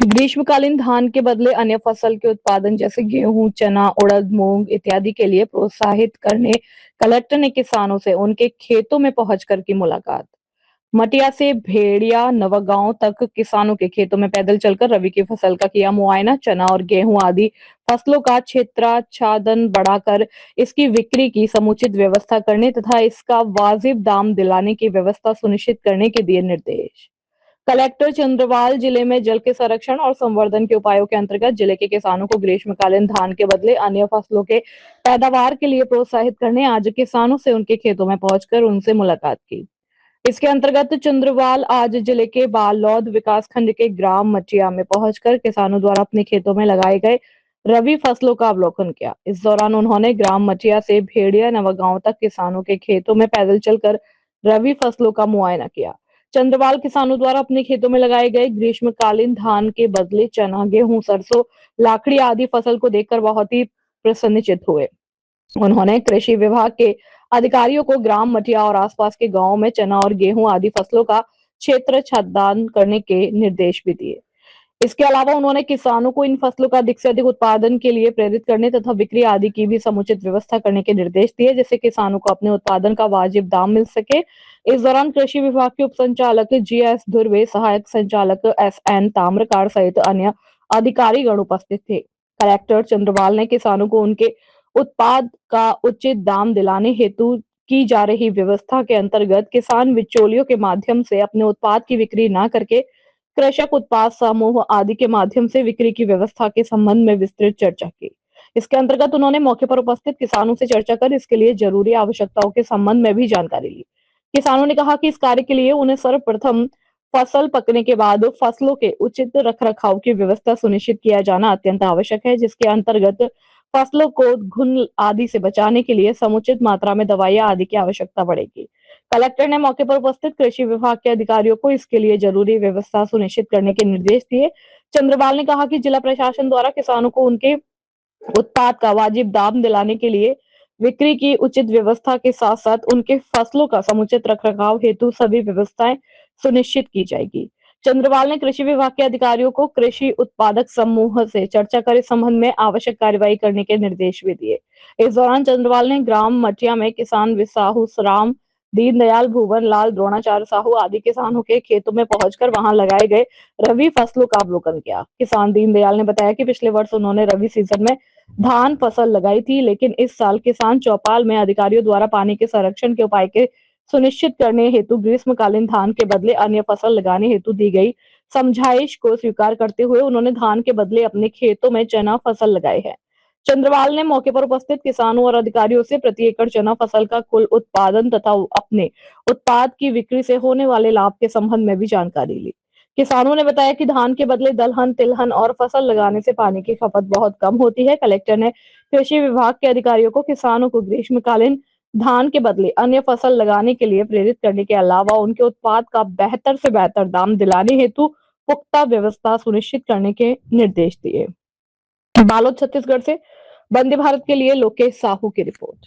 ग्रीष्मकालीन धान के बदले अन्य फसल के उत्पादन जैसे गेहूं, चना, उड़द, मूंग इत्यादि के लिए प्रोत्साहित करने कलेक्टर ने किसानों से उनके खेतों में पहुंचकर की मुलाकात। मटिया से भेड़िया नवागांव तक किसानों के खेतों में पैदल चलकर रबी की फसल का किया मुआयना। चना और गेहूं आदि फसलों का क्षेत्राच्छादन बढ़ाकर इसकी बिक्री की समुचित व्यवस्था करने तथा इसका वाजिब दाम दिलाने की व्यवस्था सुनिश्चित करने के दिए निर्देश। कलेक्टर चंद्रवाल जिले में जल के संरक्षण और संवर्धन के उपायों के अंतर्गत जिले के किसानों को ग्रीष्मकालीन धान के बदले अन्य फसलों के पैदावार के लिए प्रोत्साहित करने आज किसानों से उनके खेतों में पहुंचकर उनसे मुलाकात की। इसके अंतर्गत चंद्रवाल आज जिले के बालोद विकासखंड के ग्राम मचिया में पहुंचकर किसानों द्वारा अपने खेतों में लगाए गए रबी फसलों का अवलोकन किया। इस दौरान उन्होंने ग्राम मचिया से भेड़िया नवागांव तक किसानों के खेतों में पैदल चलकर रबी फसलों का मुआयना किया। चंद्रवाल किसानों द्वारा अपने खेतों में लगाए गए ग्रीष्मकालीन धान के बदले चना, गेहूं, सरसों, लाखड़ी आदि फसल को देखकर बहुत ही प्रसन्नचित हुए। उन्होंने कृषि विभाग के अधिकारियों को ग्राम मटिया और आसपास के गांवों में चना और गेहूं आदि फसलों का क्षेत्राच्छादन करने के निर्देश भी दिए। इसके अलावा उन्होंने किसानों को इन फसलों का अधिक से अधिक उत्पादन के लिए प्रेरित करने तथा बिक्री आदि की भी समुचित व्यवस्था करने के निर्देश दिए, जिससे किसानों को अपने उत्पादन का वाजिब दाम मिल सके। इस दौरान कृषि विभाग के उप संचालक GS धुर्वे, सहायक संचालक SN ताम्रकार सहित अन्य अधिकारीगण उपस्थित थे। कलेक्टर चंद्रवाल ने किसानों को उनके उत्पाद का उचित दाम दिलाने हेतु की जा रही व्यवस्था के अंतर्गत किसान बिचौलियों के माध्यम से अपने उत्पाद की बिक्री न करके कृषक उत्पाद समूह आदि के माध्यम से बिक्री की व्यवस्था के संबंध में विस्तृत चर्चा की। इसके अंतर्गत उन्होंने मौके पर उपस्थित किसानों से चर्चा कर इसके लिए जरूरी आवश्यकताओं के संबंध में भी जानकारी ली। किसानों ने कहा कि इस कार्य के लिए उन्हें सर्वप्रथम फसल पकने के बाद फसलों के उचित रखरखाव की व्यवस्था सुनिश्चित किया जाना अत्यंत आवश्यक है, जिसके अंतर्गत फसलों को घुन आदि से बचाने के लिए समुचित मात्रा में दवाइयां आदि की आवश्यकता पड़ेगी। कलेक्टर ने मौके पर उपस्थित कृषि विभाग के अधिकारियों को इसके लिए जरूरी व्यवस्था सुनिश्चित करने के निर्देश दिए। चंद्रवाल ने कहा कि जिला प्रशासन द्वारा किसानों को उनके उत्पाद का वाजिब दाम दिलाने के लिए बिक्री की उचित व्यवस्था के साथ साथ उनके फसलों का समुचित रखरखाव हेतु सभी व्यवस्थाएं सुनिश्चित की जाएगी। चंद्रवाल ने कृषि विभाग के अधिकारियों को कृषि उत्पादक समूह से चर्चा कर इस संबंध में आवश्यक कार्यवाही करने के निर्देश भी दिए। इस दौरान चंद्रवाल ने ग्राम मटिया में किसान विसाहु राम, दीनदयाल, भुवन लाल, द्रोणाचार्य साहू आदि किसानों के खेतों में पहुंचकर वहां लगाए गए रबी फसलों का अवलोकन किया। किसान दीनदयाल ने बताया कि पिछले वर्ष उन्होंने रबी सीजन में धान फसल लगाई थी, लेकिन इस साल किसान चौपाल में अधिकारियों द्वारा पानी के संरक्षण के उपाय के सुनिश्चित करने हेतु ग्रीष्मकालीन धान के बदले अन्य फसल लगाने हेतु दी गई समझाइश को स्वीकार करते हुए उन्होंने धान के बदले अपने खेतों में चना फसल लगाए है। चंद्रवाल ने मौके पर उपस्थित किसानों और अधिकारियों से प्रति एकड़ चना फसल का कुल उत्पादन तथा अपने उत्पाद की बिक्री से होने वाले लाभ के संबंध में भी जानकारी ली। किसानों ने बताया कि धान के बदले दलहन, तिलहन और फसल लगाने से पानी की खपत बहुत कम होती है। कलेक्टर ने कृषि विभाग के अधिकारियों को किसानों को ग्रीष्मकालीन धान के बदले अन्य फसल लगाने के लिए प्रेरित करने के अलावा उनके उत्पाद का बेहतर से बेहतर दाम दिलाने हेतु पुख्ता व्यवस्था सुनिश्चित करने के निर्देश दिए। बालोद छत्तीसगढ़ से वंदे भारत के लिए लोकेश साहू की रिपोर्ट।